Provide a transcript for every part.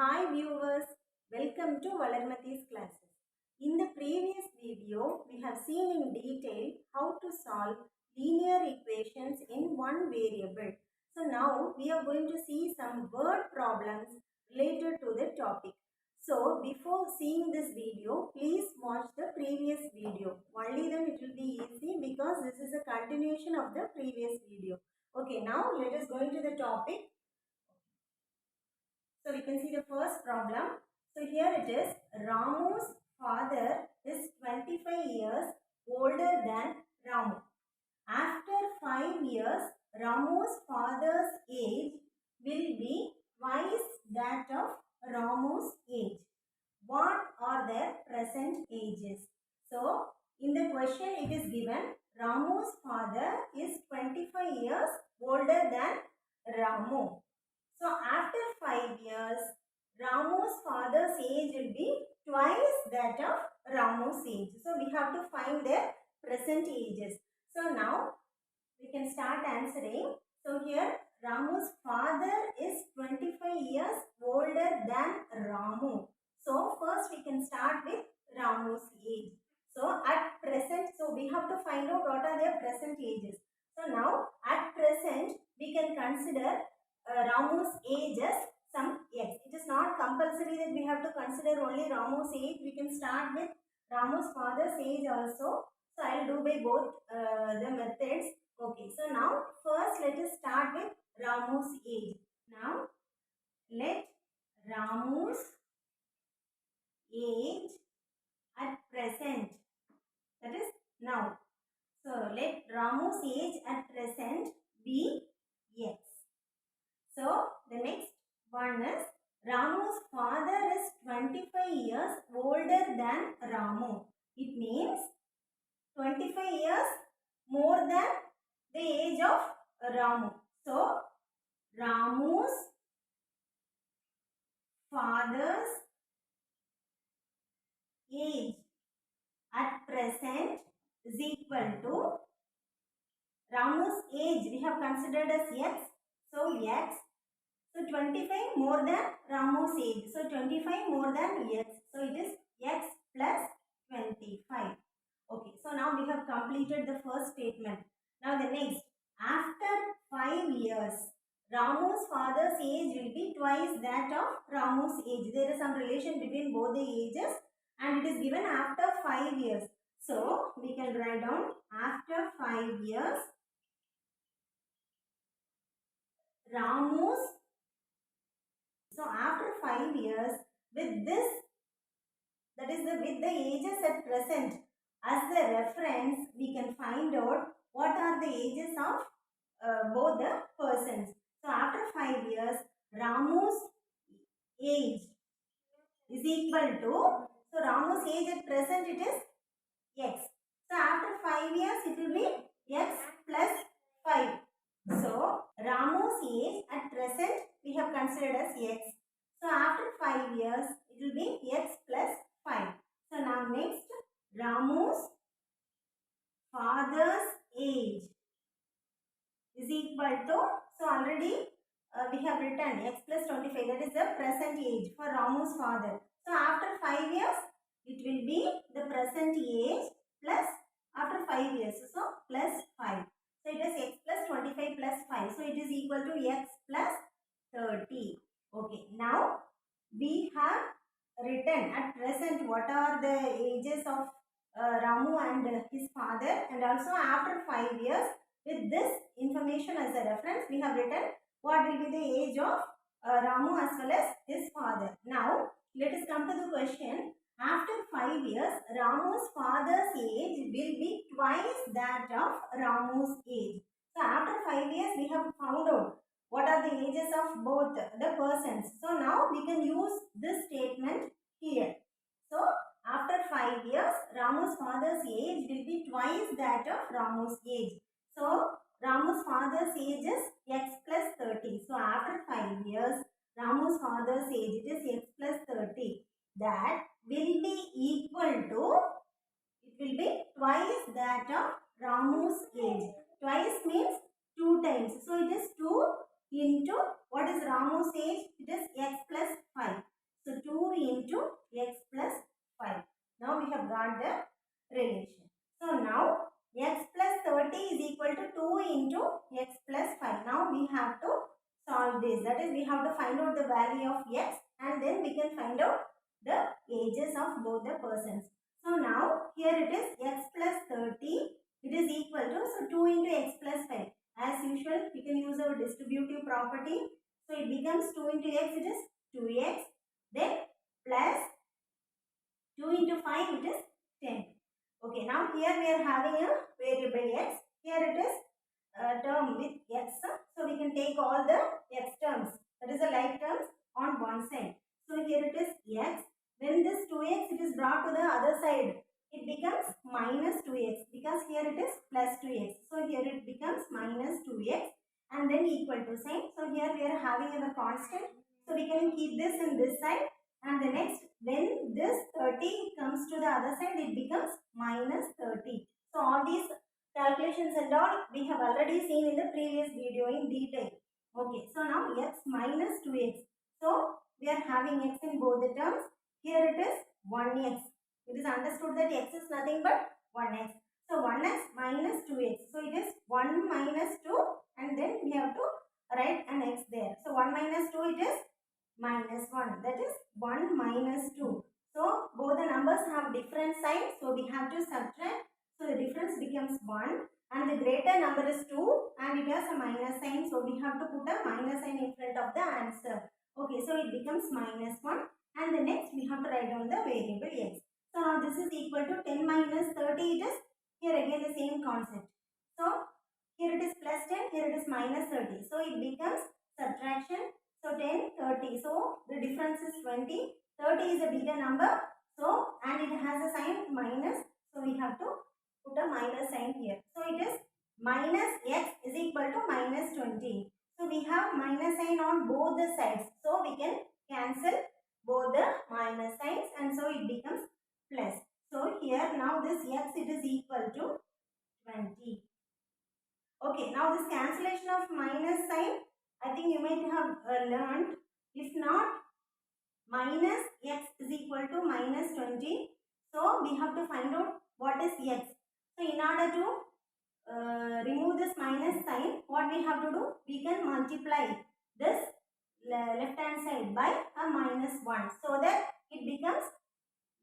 Hi viewers, welcome to Valarmathi's classes. In the previous video, we have seen in detail how to solve linear equations in one variable. So now we are going to see some word problems related to the topic. So before seeing this video, please watch the previous video. Only then it will be easy because this is a continuation of the previous video. Okay, now let us go into the topic. So we can see the first problem. So here it is, Ramu's father is 25 years older than Ramu. After 5 years, Ramu's father's age will be twice that of Ramu's age. What are their present ages? So in the question it is given, Ramu's father is 25 years older than Ramu. So after 5 years, Ramu's father's age will be twice that of Ramu's age. So we have to find their present ages. So now we can start answering. So here Ramu's father is 25 years older than Ramu. So first we can start with Ramu's age. So at present, so we have to find out what are their present ages. So now at present we can consider Ramu's age as some x. It is not compulsory that we have to consider only Ramu's age. We can start with Ramu's father's age also. So I will do by both the methods. Okay, so now first let us start with Ramu's age. Now let Ramu's age at present, that is now. So let Ramu's age at present be x. So the next one is Ramu's father is 25 years older than Ramu. It means 25 years more than the age of Ramu. So Ramu's father's age at present is equal to Ramu's age we have considered as x. So x. So 25 more than Ramu's age. So 25 more than x. So it is x plus 25. Okay. So now we have completed the first statement. Now the next. After 5 years, Ramu's father's age will be twice that of Ramu's age. There is some relation between both the ages and it is given after 5 years. So we can write down after 5 years, Ramu's. So after 5 years, with this, that is with the ages at present as the reference, we can find out what are the ages of both the persons. So after 5 years, Ramu's age is equal to, so Ramu's age at present it is x. So after 5 years it will be x plus 5. So Ramu's age at present we have considered as x. So after 5 years it will be x plus 5. So now next, Ramu's father's age is equal to, so already we have written x plus 25, that is the present age for Ramu's father. So after 5 years it will be the present age plus after 5 years, so plus 5. So it is x plus 25 plus 5. So it is equal to x plus 30. Okay. Now we have written at present what are the ages of Ramu and his father, and also after 5 years, with this information as a reference we have written what will be the age of Ramu as well as his father. Now let us come to the question. After 5 years, Ramu's father's age will be twice that of Ramu's age. So after 5 years we have found out what are the ages of both the persons. So now we can use this statement here. So after 5 years, Ramu's father's age will be twice that of Ramu's age. So Ramu's father's age is x plus 30. So after 5 years, Ramu's father's age, it is x plus 30. That will be equal to, it will be twice that of Ramu's age. Twice means 2 times. So it is 2 into what is Ramu's age? It is x plus 5. into x plus 5. Now we have to solve this. That is, we have to find out the value of x and then we can find out the ages of both the persons. So now here it is x plus 30. It is equal to, so 2 into x plus 5. As usual, we can use our distributive property. So it becomes 2 into x, it is 2x. Then plus 2 into 5, it is 10. Okay, now here we are having a variable x. Here it is a term with x. So we can take all the x terms, that is the like terms, on one side. So here it is x. When this 2x it is brought to the other side, it becomes minus 2x because here it is plus 2x. So here it becomes minus 2x and then equal to sign. So here we are having a constant. So we can keep this in this side. And the next, when this 30 comes to the other side, it becomes minus 30. So all these calculations and all we have already seen in the previous video in detail. Okay, so now x minus 2x. So we are having x in both the terms. Here it is 1x. It is understood that x is nothing but 1x. So 1x minus 2x. So it is 1 minus 2 and then we have to write an x there. So 1 minus 2 it is minus 1. That is 1 minus 2. So both the numbers have different signs. So we have to subtract. So the difference becomes 1 and the greater number is 2 and it has a minus sign. So we have to put a minus sign in front of the answer. Okay, so it becomes minus 1 and the next we have to write down the variable x. So now this is equal to 10 minus 30. It is here again the same concept. So here it is plus 10, here it is minus 30. So it becomes subtraction. So 10, 30. So the difference is 20. 30 is a bigger number. So and it has a sign minus. So we have to put a minus sign here. So it is minus x is equal to minus 20. So we have minus sign on both the sides. So we can cancel both the minus signs and so it becomes plus. So here now this x it is equal to 20. Okay, now this cancellation of minus sign, I think you might have learned. If not, minus x is equal to minus 20. So we have to find out what is x. So in order to remove this minus sign, what we have to do? We can multiply this left hand side by a minus 1. So that it becomes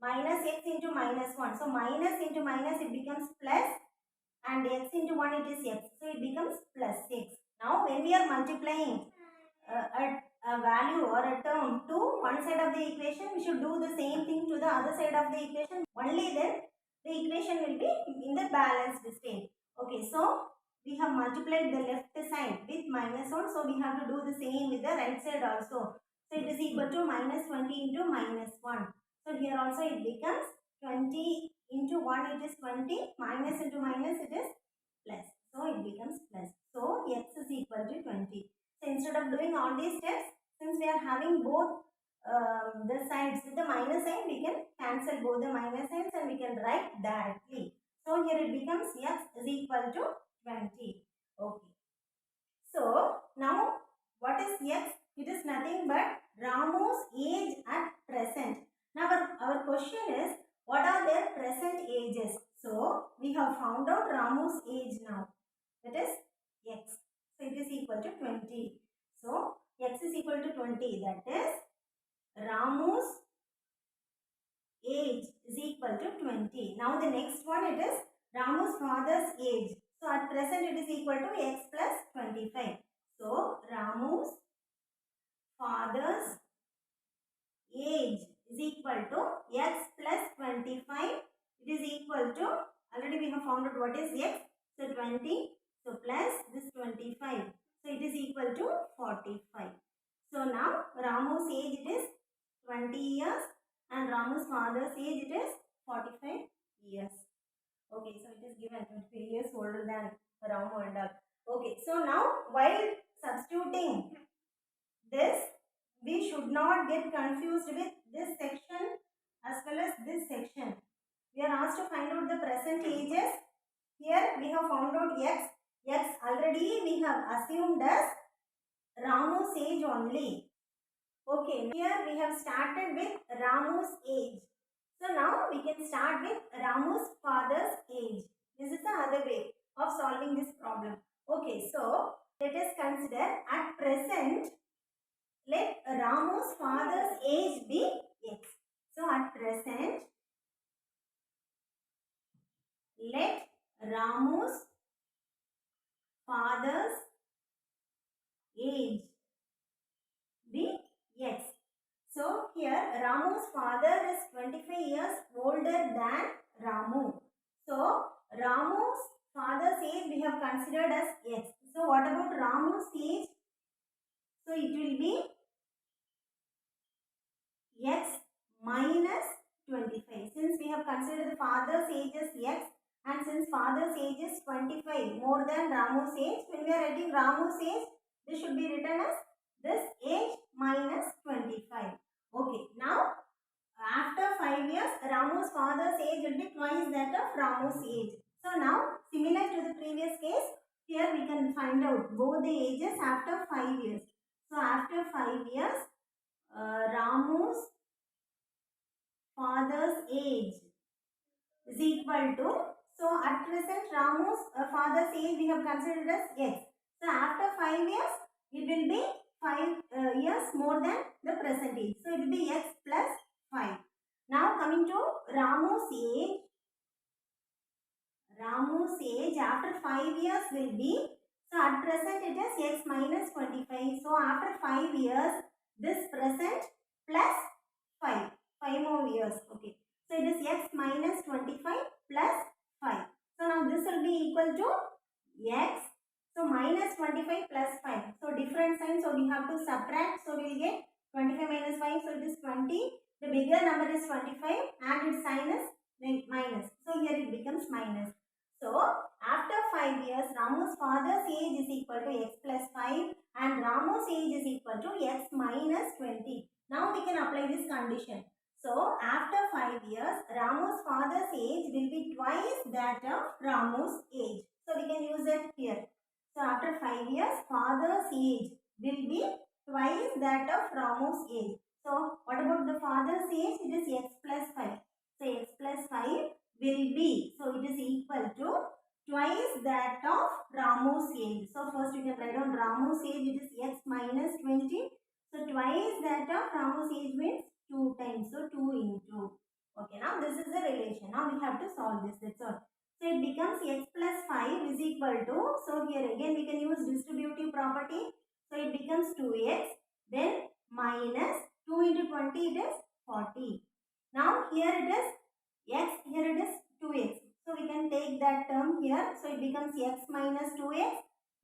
minus x into minus 1. So minus into minus it becomes plus and x into 1 it is x. So it becomes plus x. Now when we are multiplying a value or a term to one side of the equation, we should do the same thing to the other side of the equation. Only then the equation will be in the balanced state. Okay, so we have multiplied the left side with minus 1. So we have to do the same with the right side also. So it is equal to minus 20 into minus 1. So here also it becomes 20 into 1 it is 20, minus into minus it is plus. So it becomes plus. So x is equal to 20. So instead of doing all these steps, since we are having both the sides with the minus sign, we can cancel both the minus signs and we can write directly. So here it becomes x is equal to 20. Okay. So now what is x? It is nothing but Ramu's age at present. Now our question is, what are their present ages? So we have found out Ramu's age now. That is x. So it is equal to 20. So x is equal to 20. That is Ramu's age is equal to 20. Now the next one it is Ramu's father's age. So at present it is equal to x plus 25. So Ramu's father's age is equal to x plus 25. It is equal to, already we have found out what is x. So 20. So plus this 25. So it is equal to 45. So now Ramu's age it is 20 years and Ramu's father's age it is 45 years. Okay, so it is given 25 years older than Ramu and all. Okay, so now while substituting this, we should not get confused with this section as well as this section. We are asked to find out the present ages. Here we have found out x. X already we have assumed as Ramu's age only. Okay, here we have started with Ramu's age. So now we can start with Ramu's father's age. This is the other way of solving this problem. Okay. So let us consider at present, let Ramu's father's age be X. So at present, let Ramu's father's age be X. So here Ramu's father is 25 years older than Ramu. So Ramu's father's age we have considered as X. So what about Ramu's age? So it will be X minus 25. Since we have considered the father's age as X, and since father's age is 25 more than Ramu's age, when we are writing Ramu's age, this should be written as this age minus 25. Okay, now after 5 years, Ramu's father's age will be twice that of Ramu's age. So now, similar to the previous case, here we can find out both the ages after 5 years. So after 5 years, Ramu's father's age is equal to, so at present Ramu's father's age we have considered as X. So after 5 years, it will be 5 years more than the present age. So it will be X plus 5. Now coming to Ramu's age. Ramu's age after 5 years will be, so at present it is X minus 25. So after 5 years, this present plus 5. 5 more years. Okay. So it is X minus 25 plus 5. So now this will be equal to X. So minus 25 plus 5. So different sign. So we have to subtract. So we will get 25 minus 5. So it is 20. The bigger number is 25 and its sign is minus. So here it becomes minus. So after 5 years, Ramu's father's age is equal to X plus 5 and Ramu's age is equal to X minus 20. Now we can apply this condition. So after 5 years, Ramu's father's age will be twice that of Ramu's age. So we can use it here. So after 5 years, father's age will be twice that of Ramu's age. So what about the father's age? It is X plus 5. So X plus 5 will be, so it is equal to twice that of Ramu's age. So first you can write down Ramu's age, it is X minus 20. So twice that of Ramu's age means 2 times. So 2 into. Okay, now this is the relation. Now we have to solve this. That's all. So it becomes X plus 5 is equal to, so here again we can use distributive property. So it becomes 2x, then minus 2 into 20 it is 40. Now here it is x, here it is 2x. So we can take that term here. So it becomes x minus 2x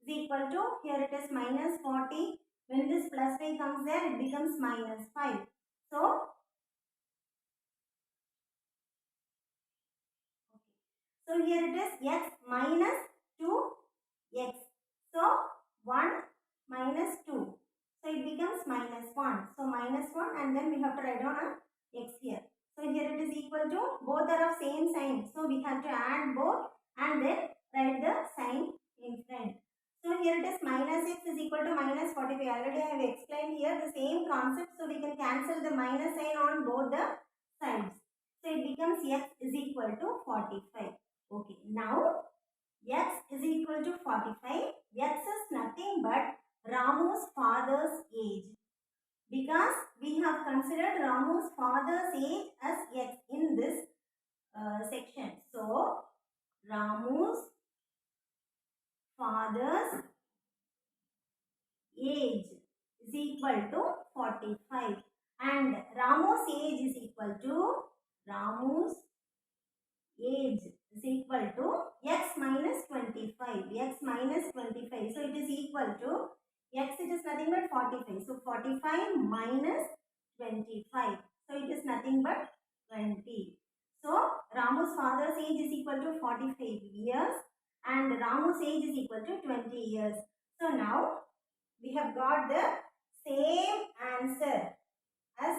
is equal to, here it is minus 40. When this plus 5 comes there, it becomes minus 5. So here it is x minus 2x. So 1 minus 2. So it becomes minus 1. So minus 1 and then we have to write down a x here. So here it is equal to, both are of same sign. So we have to add both and then write the sign in front. So here it is minus x is equal to minus 45. Already I have explained here the same concept. So we can cancel the minus sign on both the sides. So it becomes x is equal to 45. Okay, now x is equal to 45. X is nothing but Ramu's father's age. Because we have considered Ramu's father's age as x in this section. So, Ramu's father's age is equal to 45. And Ramu's age is equal to, Ramu's age is equal to x minus 25. X minus 25. So, it is equal to x, it is nothing but 45. So, 45 minus 25. So, it is nothing but 20. So, Ramu's father's age is equal to 45 years and Ramu's age is equal to 20 years. So, now we have got the same answer as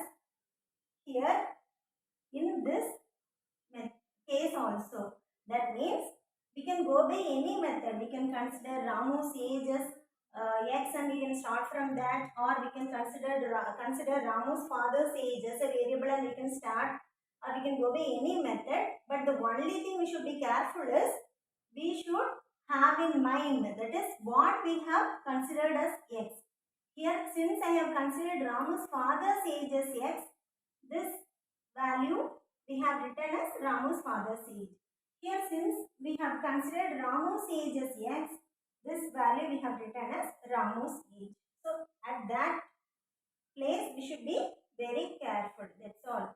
here in this case also. That means we can go by any method. We can consider Ramu's age as x and we can start from that, or we can consider Ramu's father's age as a variable and we can start, or we can go by any method. But the only thing we should be careful is we should have in mind, that is what we have considered as x. Here, since I have considered Ramu's father's age as x, this value we have written as Ramu's father's age. Here, since we have considered Ramu's age as x, this value we have written as Ramu's age. So, at that place, we should be very careful. That's all.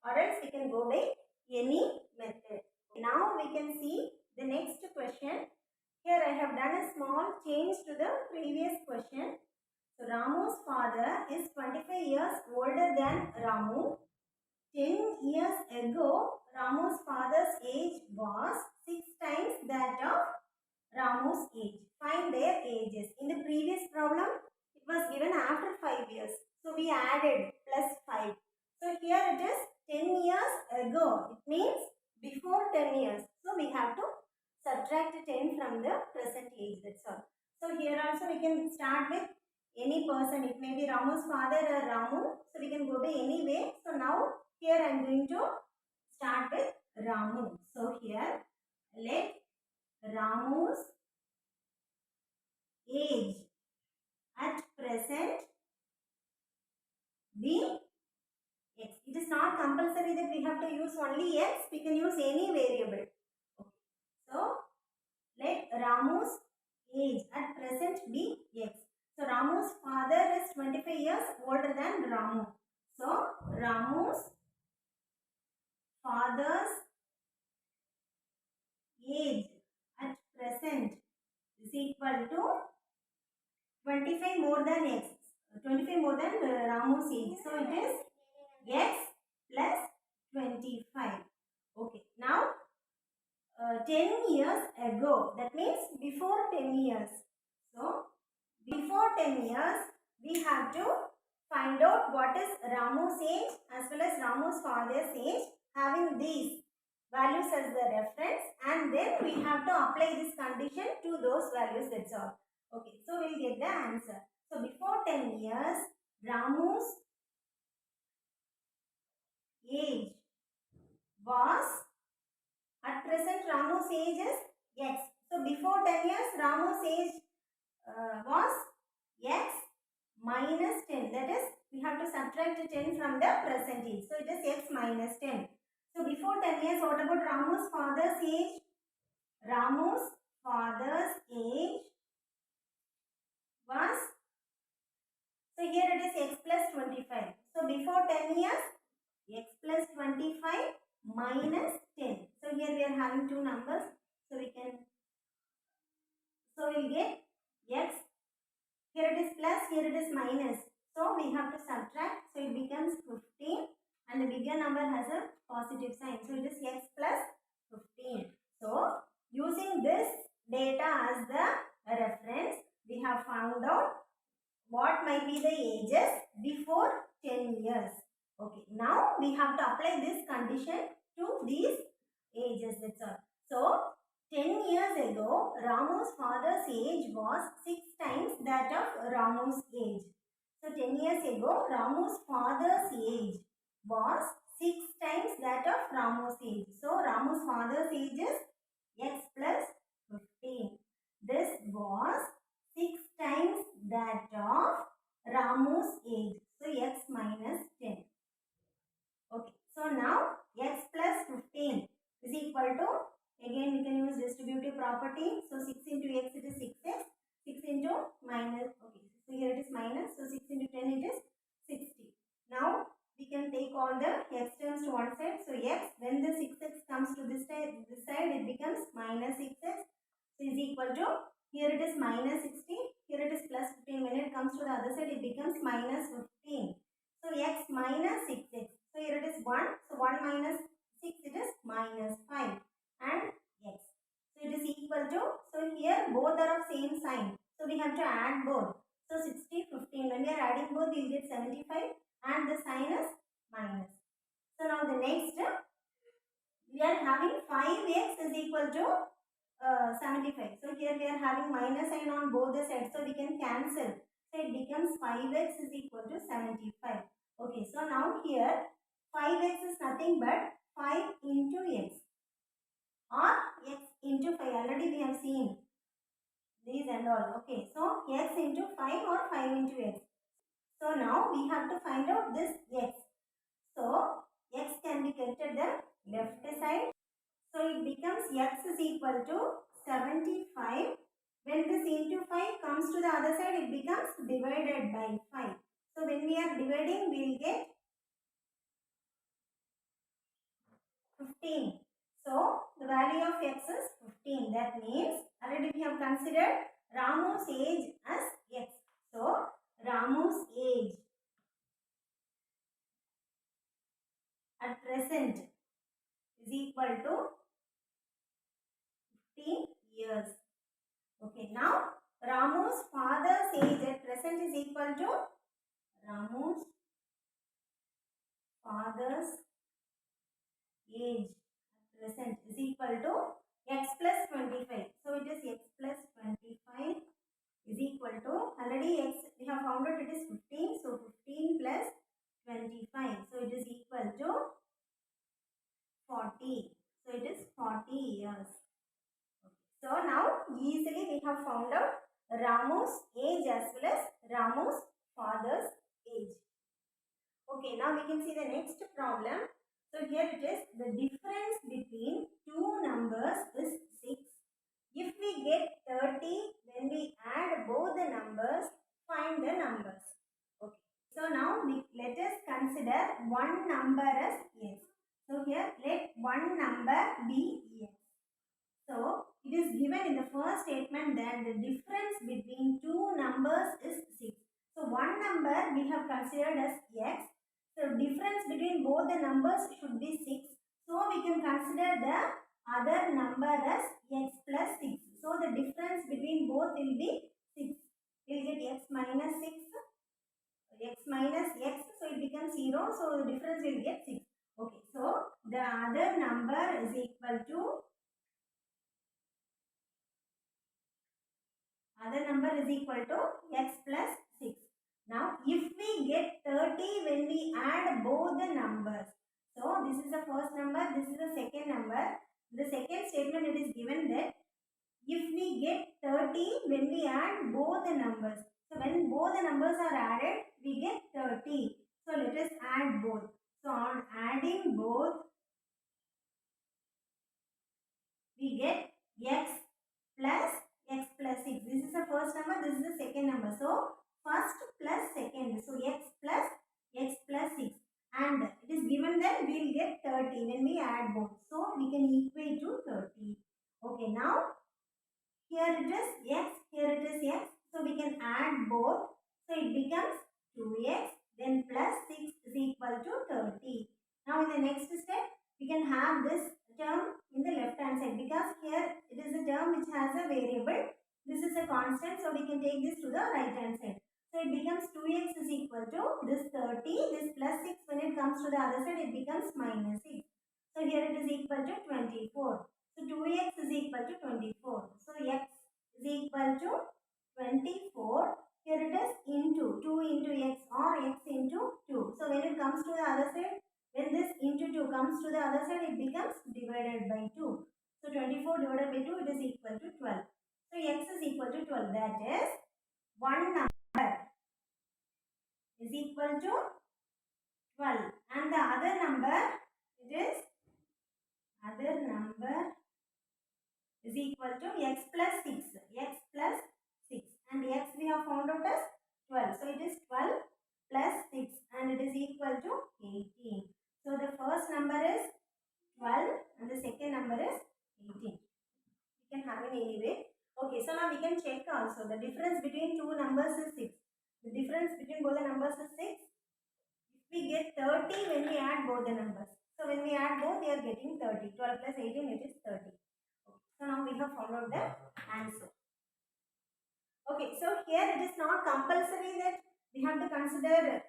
Or else we can go by any method. Now we can see the next question. Here I have done a small change to the previous question. So Ramu's father is 25 years older than Ramu. 10 years ago, Ramu's father's age was 6 times that of Ramu's age. Find their ages. In the previous problem, it was given after 5 years. So we added plus 5. So here it is 10 years ago. It means before 10 years. So we have to subtract 10 from the present age. That's all. So here also we can start with any person. It may be Ramu's father or Ramu. So we can go by any way. So now here I am going to start with Ramu. So here let Ramu's age at present be x. It is not compulsory that we have to use only x. We can use any variable. Okay. So let Ramu's age at present be x. So Ramu's father is 25 years older than Ramu. So Ramu's father's age at present is equal to 25 more than x. 25 more than Ramu's age. So it is x plus 25. Okay. Now 10 years ago. That means before 10 years. So before 10 years, we have to find out what is Ramu's age as well as Ramu's father's age, having these values as the reference, and then we have to apply this condition to those values. That's all. Okay, so we'll get the answer. So before 10 years, Ramu's age was, at present Ramu's age is x. So before 10 years, Ramu's age was x minus 10. That is, we have to subtract 10 from the present age. So it is x minus 10. So before 10 years, what about Ramu's father's age? Ramu's father's age was, so here it is x plus 25. So before 10 years, x plus 25 minus 10. So here we are having two numbers. So we can, so we'll get x. Here it is plus, here it is minus. So we have to subtract. So it becomes 15 and the bigger number has a positive sign. So it is x plus 15. So using this data as the reference, we have found out what might be the ages before 10 years. Okay, now we have to apply this condition to these ages. That's all. So 10 years ago, Ramu's father's age was 6 times that of Ramu's age. So 10 years ago, Ramu's father's age was 6 times that of Ramu's age. So Ramu's father's age is x plus 15. This was 6 times that of Ramu's age. So x minus 10. Okay. So now x plus 15 is equal to, again we can use distributive property. So 6 into x, it is 6x. 6 into minus, okay. So here it is minus. So 6 into 10, it is 60. Now we can take all the x terms to one side. So x, when the 6x comes to this side, it becomes minus 6x. So is equal to, here it is minus 60. Here it is plus 15. When it comes to the other side, it becomes minus 15. So x minus 6x. So here it is 1. So 1 minus 6, it is minus 5 and x. So it is equal to, so here both are of same sign. So we have to add both. So 60, 15. When we are adding both, we will get 75 and the sign is minus. So now the next, we are having 5x is equal to 75. So here we are having minus sign on both the sides. So we can cancel. So it becomes 5x is equal to 75. Okay, so now here 5x is nothing but 5 into x. or x into 5. Already we have seen these and all. Okay, so x into 5 or 5 into x. So now we have to find out this x. So x can be kept at the left side. So it becomes x is equal to 75. When this into 5 comes to the other side, it becomes divided by 5. So when we are dividing, we will get 15. So the value of x is 15. That means already we have considered Ramu's age as x. So Ramu's age at present is equal to 15 years. Okay, now Ramu's father's age at present is equal to Ramu's father's age at present is equal to x plus 25. So it is x plus 25 is equal to, already x we have found out it is 15. So 15 plus 25. So it is equal to 40. So it is 40 years. So now easily we have found out Ramu's age as well as Ramu's father's age. Okay, now we can see the next problem. So here it is, the difference between two numbers is 6. If we get 30, when we add both the numbers, find the numbers. Okay. So now let us consider one number as x. So here let one number be x. So it is given in the first statement that the difference between two numbers is 6. So one number we have considered as x. So difference between both the numbers should be 6. So we can consider the other number as x plus 6. So the difference between both will be 6. We will get x minus 6, x minus x. So it becomes 0. So the difference will get 6. Okay. So the other number is equal to x plus 6. Now, if we get 30 when we add both the numbers. So, this is the first number, this is the second number. The second statement it is given that if we get 30 when we add both the numbers. So, when both the numbers are added, we get 30. So, let us add both. So, on adding both, we get x plus x plus 6. This is the first number, this is the second number. So, first plus second. So, x plus 6. And it is given that we will get 30 when we add both. So, we can equate to 30. Okay, now, here it is x, here it is x. So, we can add both. So, it becomes 2x, then plus 6 is equal to 30. Now, in the next step, we can have this term in the left hand side because here it is a term which has a variable. This is a constant, so we can take this to the right hand side. So it becomes 2x is equal to this 30, this plus 6 when it comes to the other side it becomes minus 6. So here it is equal to 24. So 2x is equal to 24. So x is equal to 24. Here it is into 2 into x or x into 2. So when it comes to the other side, when this into 2 comes to the other side, it becomes divided by 2. So 24 divided by 2, it is equal to 12. So x is equal to 12. That is, one number is equal to 12. And the other number, it is equal to x plus 6. X plus 6. And x we have found out as 12. So it is 12 plus 6 and it is equal to 18. So the first number is 12 and the second number is 18. We can have it anyway. Okay, so now we can check also. The difference between two numbers is 6. The difference between both the numbers is 6. If we get 30 when we add both the numbers. So when we add both, we are getting 30. 12 plus 18, it is 30. Okay. So now we have found out the answer. Okay, so here it is not compulsory that we have to consider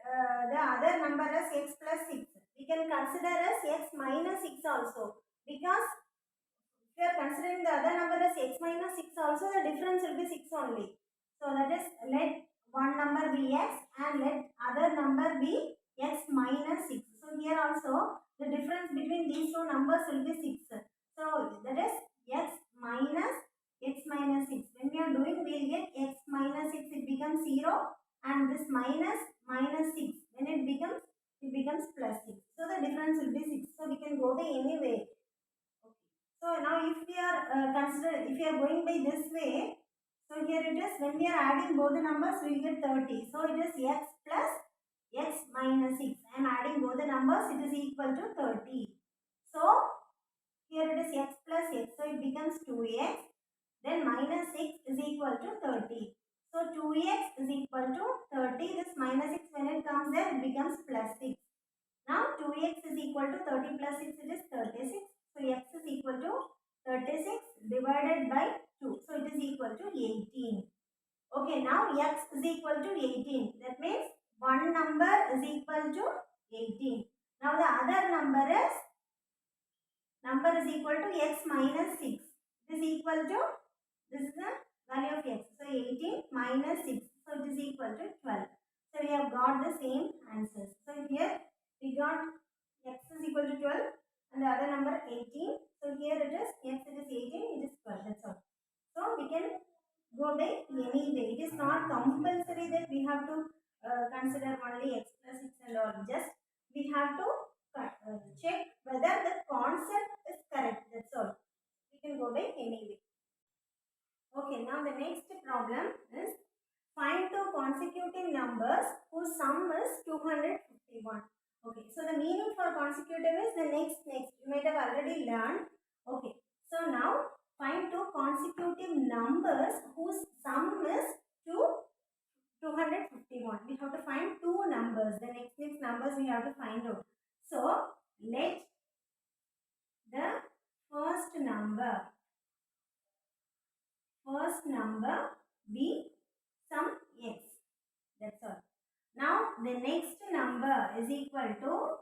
the other number as x plus 6. We can consider as x minus 6 also, because if we are considering the other number as x minus 6 also, the difference will be 6 only. So that is, let one number be x and let other number be x minus 6. So here also the difference between these two numbers will be 6. So that is x minus 6. When we are doing, we will get x minus 6, it becomes 0, and this minus 6, when it becomes plus 6. So the difference will be 6. So we can go by any way. Okay. So now if we are if we are going by this way, so here it is, when we are adding both the numbers, we will get 30. So it is x plus x minus 6. I am adding both the numbers, it is equal to 30. So here it is x plus x, so it becomes 2x. Then minus 6 is equal to 30. So 2x is equal to 30. This minus 6, when it comes there, it becomes plus 6. Now 2x is equal to 30 plus 6, it is 36. So x is equal to 36 divided by 2. So it is equal to 18. Okay, now x is equal to 18. That means one number is equal to 18. Now the other number is equal to x minus 6. It is equal to, this is the value of x. So 18 minus 6. So it is equal to 12. So we have got the same answers. So here we got x is equal to 12 and the other number 18. So here it is x, it is 18, it is 12. That's all. So we can go by any way. It is not compulsory that we have to consider only x plus 6 and all. Just we have to check whether the concept is correct. That's all. We can go by any way. Okay, now the next problem is find two consecutive numbers whose sum is 251. Okay, so the meaning for consecutive is the next. You might have already learned. Okay, so now find two consecutive numbers whose sum is 251. We have to find two numbers. The next numbers we have to find out. So let the first number be some x. That's all. Now the next number is equal to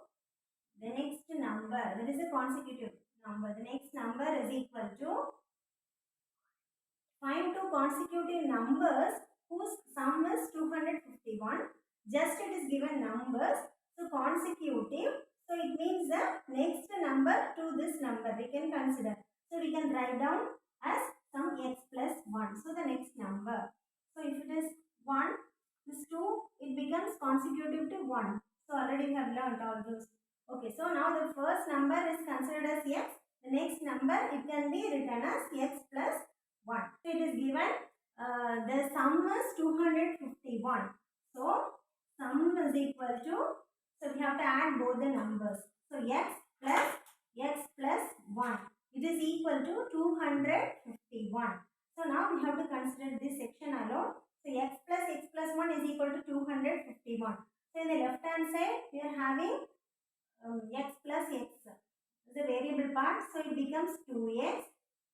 the next number. That is a consecutive number. The next number is equal to find two consecutive numbers whose sum is 251. Just it is given numbers. So consecutive. So it means the next number to this number we can consider. So we can write down as some x plus 1. So the next number. So if it is 1, this 2, it becomes consecutive to 1. So already we have learned all those. Okay, so now the first number is considered as x. The next number, it can be written as x plus 1. So it is given the sum is 251. So sum is equal to, so we have to add both the numbers. So x plus 1. It is equal to 251. So now we have to consider this section alone. So x plus 1 is equal to 251. So in the left hand side, we are having x plus x is a variable part. So it becomes 2x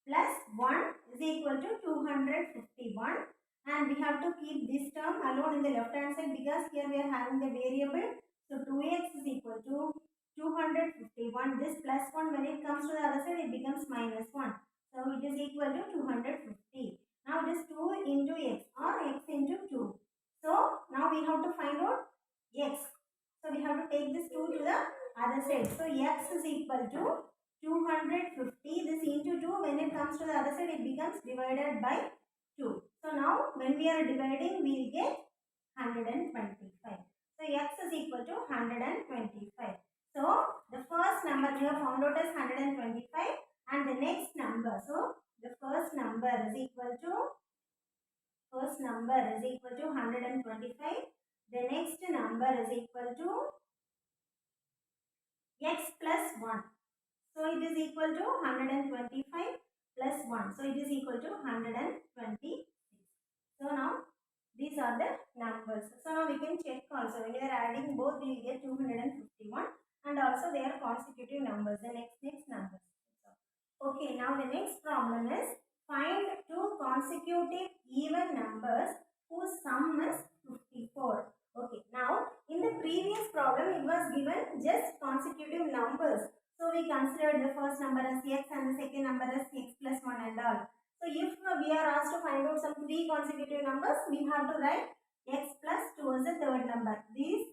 plus 1 is equal to 251. And we have to keep this term alone in the left hand side because here we are having the variable. So 2x is equal to 251. This plus 1, when it comes to the other side, it becomes minus 1. So it is equal to 250. Now it is 2 into x or x into 2. So now we have to find out x. So we have to take this 2 to the other side. So x is equal to 250. This into 2, when it comes to the other side, it becomes divided by 2. So now when we are dividing, we will get 125. So x is equal to 125. So the first number we have found out as 125 and the next number. So the first number is equal to 125. The next number is equal to x plus 1. So it is equal to 125 plus 1. So it is equal to 126. So now these are the numbers. So now we can check also. When we are adding both, we will get 251 and also they are consecutive numbers. The next numbers. Okay, now the next problem is find two consecutive even numbers whose sum is 54. Okay, now in the previous problem it was given just consecutive numbers. So we considered the first number as x and the second number as x plus 1 and all. So if we are asked to find out some three consecutive numbers, we have to write x plus 2 as the third number. These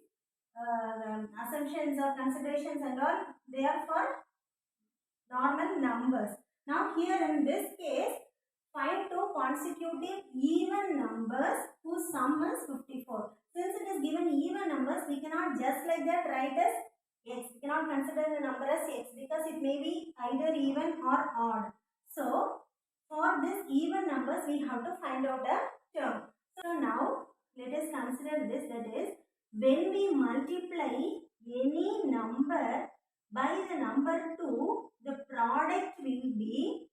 assumptions or considerations and all, they are for normal numbers. Now here in this case, find two consecutive even numbers whose sum is 54. Since it is given even numbers, we cannot just like that write as x. We cannot consider the number as x because it may be either even or odd. So for this even numbers, we have to find out a term. So now let us consider this, that is, when we multiply any number by the number 2, the product will be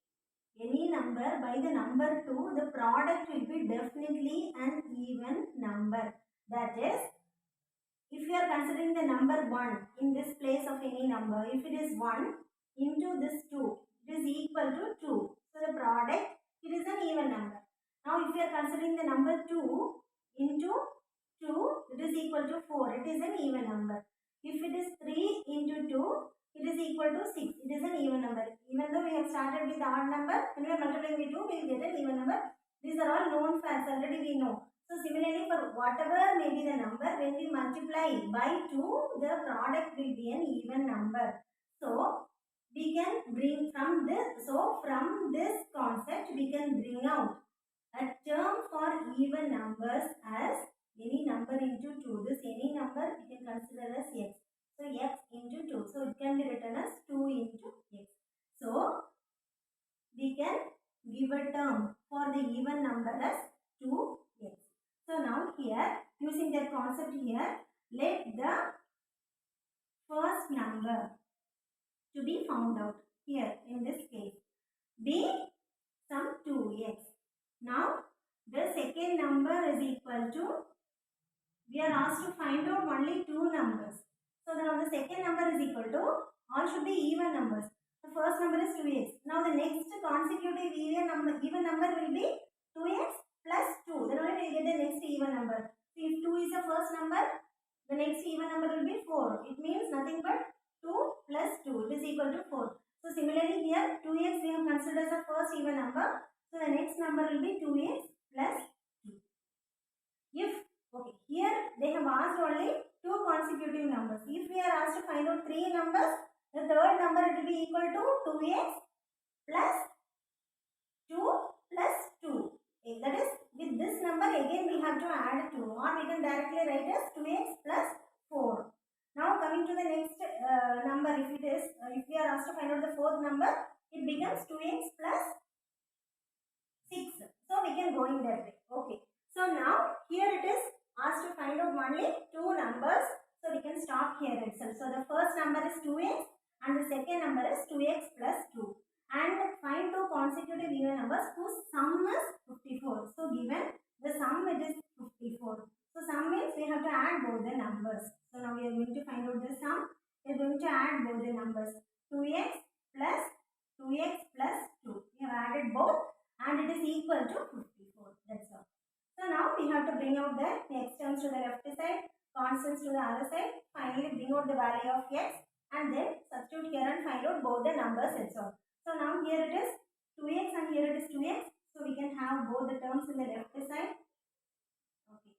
any number by the number 2, the product will be definitely an even number. That is, if you are considering the number 1 in this place of any number, if it is 1 into this 2, it is equal to 2. So the product, it is an even number. Now if you are considering the number 2 into 2, it is equal to 4. It is an even number. If it is 3 into 2, it is equal to 6. It is an even number. Even though we have started with odd number, when we are multiplying with 2, we will get an even number. These are all known facts. Already we know. So similarly, for whatever may be the number, when we multiply by 2, the product will be an even number. So we can bring from this. So from this concept, we can bring out a term for even numbers as any number into 2. This any number we can consider as x. So x into 2. So it can be written as 2 into x. So we can give a term for the even number as 2x. So now here, using that concept here, let the first number to be found out here in this case be some 2x. Now the second number is equal to, we are asked to find out only two numbers. So now the second number is equal to, all should be even numbers. The first number is 2x. Now the next consecutive even number will be 2x plus 2. Then only we will get the next even number. So if 2 is the first number, the next even number will be 4. It means nothing but 2 plus 2. It is equal to 4. So similarly here 2x we have considered as the first even number. So the next number will be 2x plus 2. If, okay, here they have asked only two consecutive numbers. If we are asked to find out three numbers, the third number will be equal to 2x plus 2 plus 2. That is, with this number again we have to add 2, or we can directly write as 2x plus 4. Now coming to the next number, if we are asked to find out the fourth number, it becomes 2x plus 6. So we can go in that way. Okay. So now here it is asked to find out only two numbers. So we can stop here itself. So the first number is 2x and the second number is 2x plus 2. And find two consecutive even numbers whose sum is 54. So given the sum, it is 54. So sum means we have to add both the numbers. So now we are going to find out the sum. We are going to add both the numbers. 2x plus 2x plus 2. We have added both and it is equal to 54. That's all. So now we have to bring out the x terms to the left side, constants to the other side. Finally bring out the value of x and then substitute here and find out both the numbers. That's all. So now here it is 2x and here it is 2x. So we can have both the terms in the left side. Okay.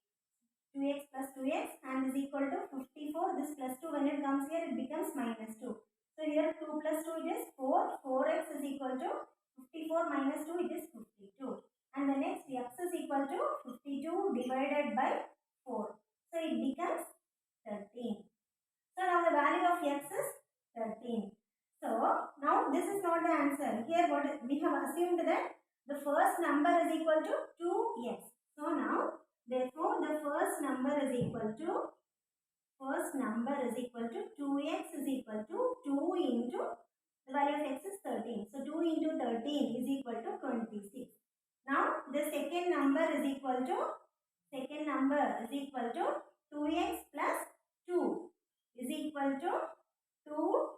2x plus 2x and is equal to 54. This plus 2, when it comes here, it becomes minus 2. So here 2 plus 2, it is 4. 4x is equal to 54 minus 2, it is 52. And the next x is equal to 52 divided by 4. So it becomes 13. So now the value of x is 13. So now this is not the answer. Here what we have assumed that the first number is equal to 2x. So now therefore the first number is equal to 2x is equal to 2 into the value of x is 13. So 2 into 13 is equal to 26. Now the second number is equal to 2x plus 2 is equal to 2.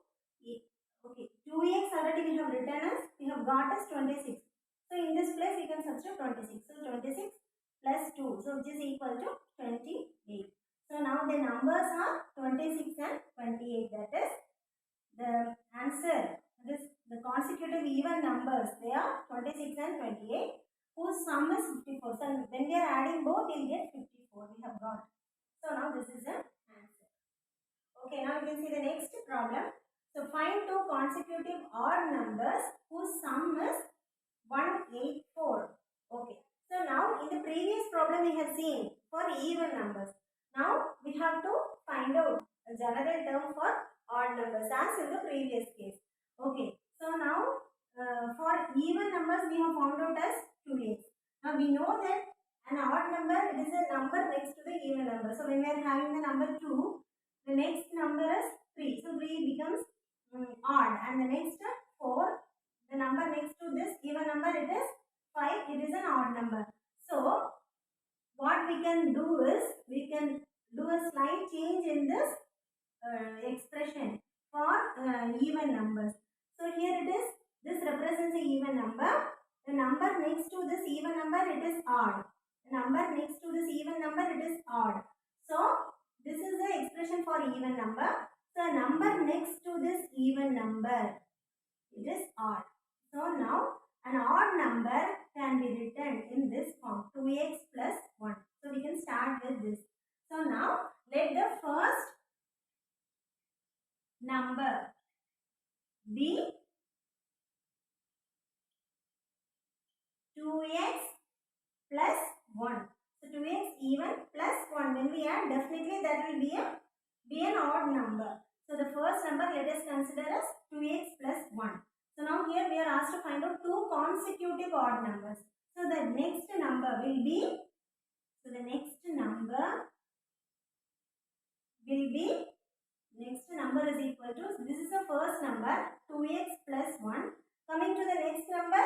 Okay, 2x already we have written as, we have got as 26. So in this place we can substitute 26. So 26 plus 2, so which is equal to 28. So now the numbers are 26 and 28. That is the answer. This the consecutive even numbers. They are 26 and 28, whose sum is 54. So when we are adding both, we will get 54. We have got. So now this is an answer. Okay, now you can see the next problem. So find two consecutive odd numbers whose sum is 184. Okay. So now in the previous problem we have seen for even numbers. Now we have to find out a general term for odd numbers as in the previous case. Okay. So now for even numbers we have found out as 2x. Now we know that an odd number, it is a number next to the even number. So when we are having the number 2, the next number is 3. So 3 becomes odd, and the next 4, the number next to this even number, it is 5, it is an odd number. So what we can do is we can do a slight change in this expression for even numbers. So here it is, this represents the even number. The number next to this even number, it is odd. The number next to this even number, it is odd. So this is the expression for even number. So number next to this even number, it is odd. So now an odd number can be written in this form, 2x plus 1. So we can start with this. So now let the first number be 2x plus 1. So 2x even plus 1. When we add, definitely that will be an odd number. So the first number let us consider as 2x plus 1. So now here we are asked to find out two consecutive odd numbers. So the next number will be, next number is equal to, this is the first number, 2x plus 1. Coming to the next number,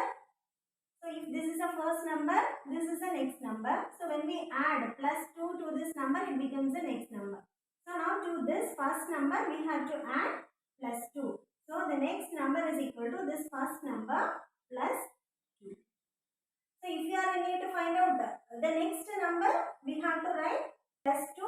so if this is the first number, this is the next number. So when we add plus 2 to this number, it becomes the next number. So now to this first number, we have to add plus 2. So the next number is equal to this first number plus 2. So if you are in need to find out the next number, we have to write plus 2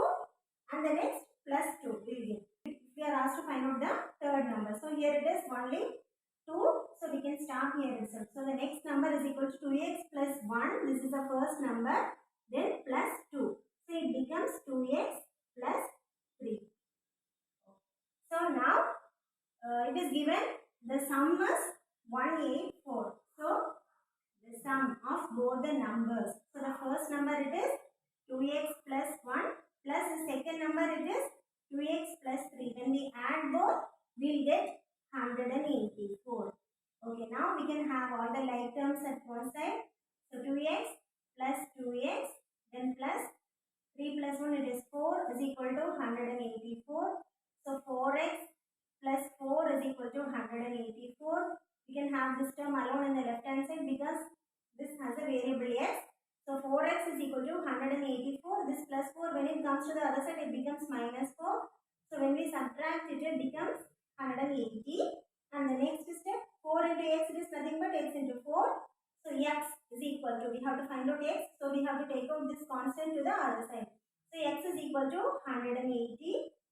and the next plus 2 will give. If we are asked to find out the third number. So here it is only 2. So we can start here itself. So the next number is equal to 2x plus 1. This is the first number. Then plus 2. So it becomes 2x plus 3. So now it is given the sum is 184. So the sum of both the numbers. So the first number it is 2x plus 1 plus the second number it is 2x plus 3. When we add both, we will get 184. Okay, now we can have all the like terms at one side. So 2x plus 2x, then plus 3 plus 1, it is 4 is equal to 184. So 4x plus 4 is equal to 184. We can have this term alone in the left hand side because this has a variable x. So 4x is equal to 184. This plus 4, when it comes to the other side, it becomes minus 4. So when we subtract it, it becomes 180. And the next step, 4 into x, it is nothing but x into 4. So x is equal to, we have to find out x. So we have to take out this constant to the other side. So x is equal to 180.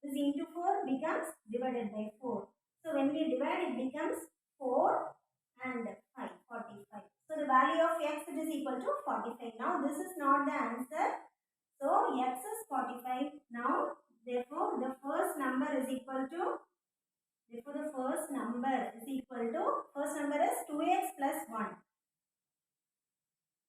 This into 4 becomes divided by 4. So when we divide, it becomes 4 and 5, 45. So the value of x, it is equal to 45. Now this is not the answer. So x is 45. Now therefore the first number is equal to, first number is 2x plus 1.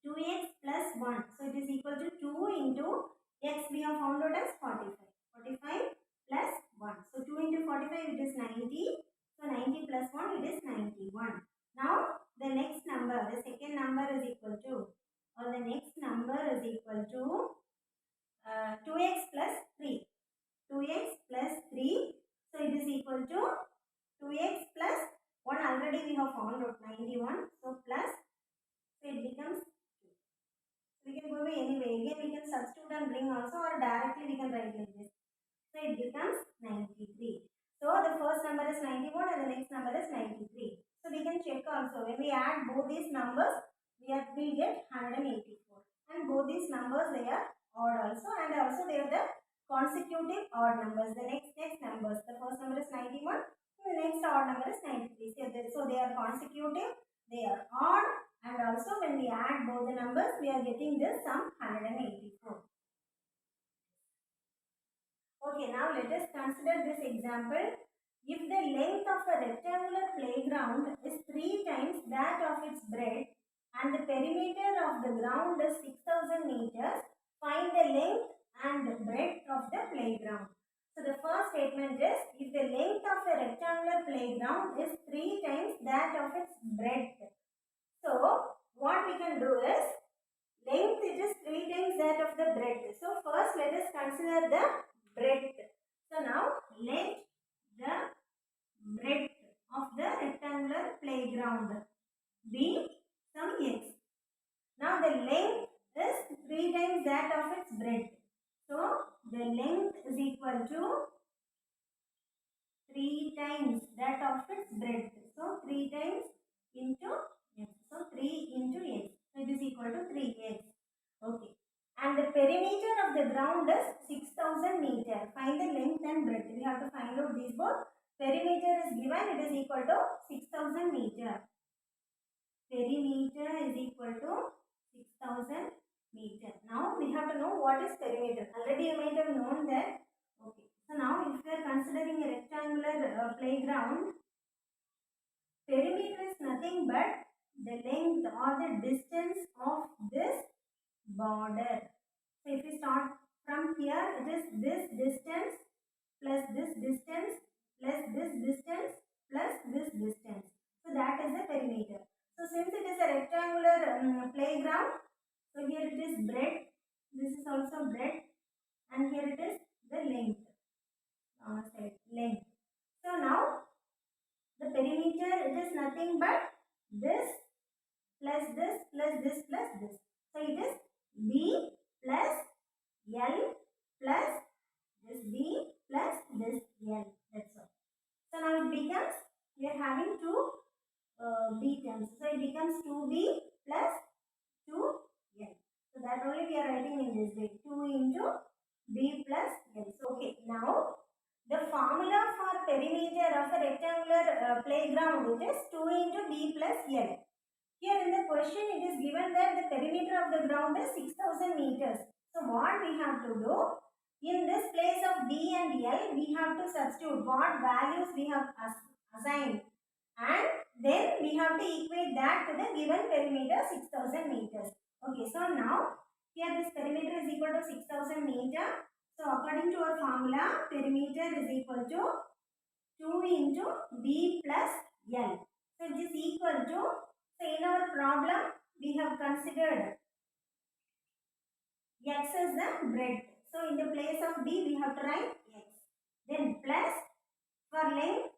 2x plus 1. So it is equal to 2 into x, we have found out as 45. 45 plus 1. So 2 into 45, it is 90. So 90 plus 1, it is 91. Now the next number, the second number is equal to, or the next number is equal to 2x plus 3. 2x plus 3. So it is equal to 2x plus 1, already we have found out 91. So plus, so it becomes 2. We can go anyway. Again we can substitute and bring also, or directly we can write like this. So it becomes 93. So the first number is 91 and the next number is 93. So we can check also. When we add both these numbers, we get 184. And both these numbers, they are odd also, and also they are the consecutive odd numbers. The next numbers. The first number is 91. The next odd number is 93. So they are consecutive. They are odd. And also when we add both the numbers, we are getting this sum 184. Okay, now let us consider this example. If the length of rectangular playground is 3 times that of its breadth and the perimeter of the ground is 6000 meters, find the length and breadth of the playground. So the first statement is, if the length of a rectangular playground is 3 times that of its breadth. So what we can do is, length it is 3 times that of the breadth. So first let us consider the breadth. So now let the breadth of the rectangular playground be some x. Now the length is 3 times that of its breadth. So the length is equal to 3 times that of its breadth. So 3 times into x. So 3 into x. So it is equal to 3x. Okay. And the perimeter of the ground is 6000 meter. Find the length and breadth. We have to find out these both. Perimeter is given. It is equal to 6000 meter. Perimeter is equal to 6000 meter. Now we have to know what is perimeter. Already you might have known that. Okay. So now if we are considering a rectangular playground, perimeter is nothing but the length or the distance of this border. So if we start from here, it is this distance plus this distance plus this distance plus this distance. So that is the perimeter. So since it is a rectangular playground, so here it is breadth, this is also breadth, and here it is the length. Length. So now the perimeter, it is nothing but this plus this plus this plus this. So it is B plus L plus this B plus this L. That's all. So now it becomes, we are having two B terms. So it becomes 2B plus 2L. So that only we are writing in this way. 2 into B plus L. So okay, now the formula for perimeter of a rectangular playground is 2 into B plus L. Here in the question it is given that the perimeter of the ground is 6000 meters. So what we have to do? In this place of B and L, we have to substitute what values we have assigned. And then we have to equate that to the given perimeter 6000 meters. Okay, so now here this perimeter is equal to 6000 meter. So according to our formula, perimeter is equal to 2 into B plus L. So it is equal to, so in our problem, we have considered x as the breadth. So in the place of B, we have to write x. Then plus, for length,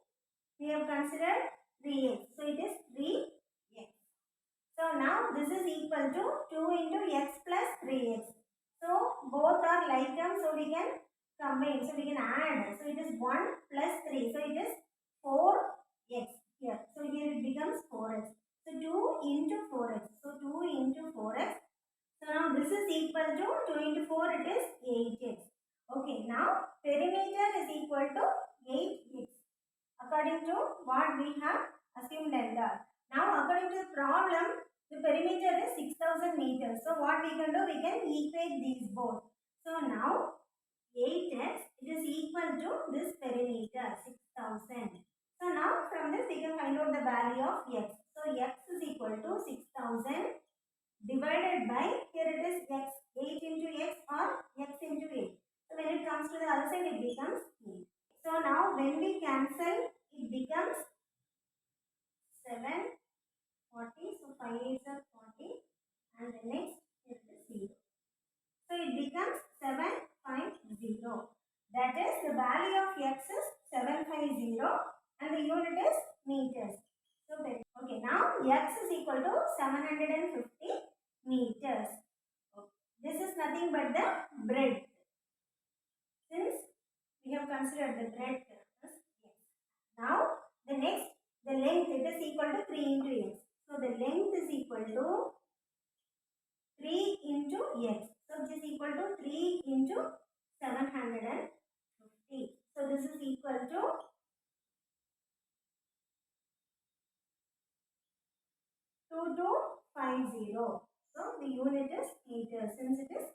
we have considered 3x. So it is 3x. So now this is equal to 2 into x plus 3x. So both are like terms, so we can combine. So we can add. So it is 1 plus 3. So it is 4x here. So here it becomes 4x. So 2 into 4x. So 2 into 4x. So now this is equal to 2 into 4, it is 8x. Okay, now perimeter is equal to 8x according to what we have assumed earlier. Now according to the problem, the perimeter is 6000 meters. So what we can do, we can equate these both. So now 8x, it is equal to this perimeter 6000. So now from this we can find out the value of x. So x is equal to 6000 divided by, here it is x, 8 into x or x into 8. So when it comes to the other side, it becomes 8. So now when we cancel, it becomes 740. So 5 8s are 40 and the next is 0. So it becomes 750. That is, the value of x is 750 and the unit is meters. So okay, now x is equal to 750 meters. Okay. This is nothing but the breadth. Since we have considered the breadth as x. Now the next, the length, it is equal to 3 into x. So the length is equal to 3 into x. So this is equal to 3 into 750. So this is equal to 2250. So the unit is meters since it is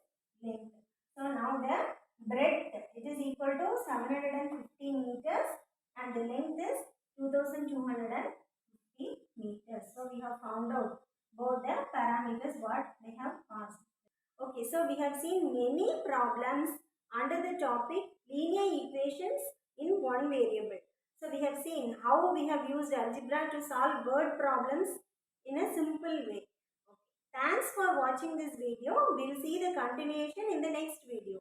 length. So now the breadth, it is equal to 750 meters and the length is 2050 1250 meters. So we have found out both the parameters what they have asked. Okay, so we have seen many problems under the topic linear equations in one variable. So we have seen how we have used algebra to solve word problems in a simple way. Okay. Thanks for watching this video. We'll see the continuation in the next video.